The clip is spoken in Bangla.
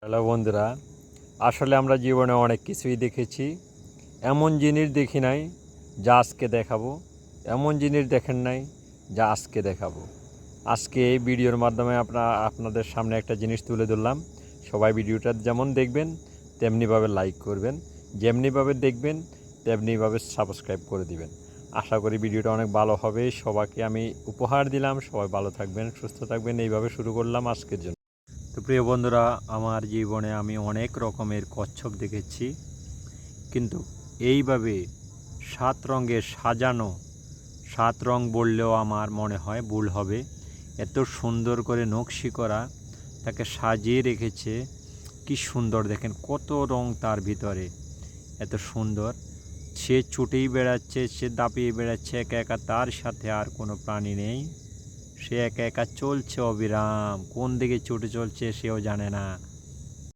হ্যালো বন্ধুরা, আসলে আমরা জীবনে অনেক কিছুই দেখেছি। এমন জিনিস দেখি নাই যা আজকে দেখাবো, এমন জিনিস দেখেন নাই যা আজকে দেখাবো। আজকে এই ভিডিওর মাধ্যমে আপনাদের সামনে একটা জিনিস তুলে ধরলাম। সবাই ভিডিওটা যেমন দেখবেন তেমনিভাবে লাইক করবেন, যেমনিভাবে দেখবেন তেমনিভাবে সাবস্ক্রাইব করে দিবেন। আশা করি ভিডিওটা অনেক ভালো হবে। সবাইকে আমি উপহার দিলাম, সবাই ভালো থাকবেন, সুস্থ থাকবেন। এইভাবে শুরু করলাম আজকের জন্য। তো প্রিয় বন্ধুরা, আমার জীবনে আমি অনেক রকমের কচ্ছপ দেখেছি, কিন্তু এইভাবে 7 রঙের সাজানো, 7 রং বললেও আমার মনে হয় ভুল হবে। এত সুন্দর করে নকশি করা, তাকে সাজিয়ে রেখেছে। কি সুন্দর দেখেন, কত রং তার ভিতরে, এত সুন্দর। সে ছুটেই বেড়াচ্ছে, সে দাপিয়ে বেড়াচ্ছে একা একা, তার সাথে আর কোনো প্রাণী নেই। সে একা একা চলছে অবিরাম, কোন দিকে ছুটে চলছে সেও জানে না।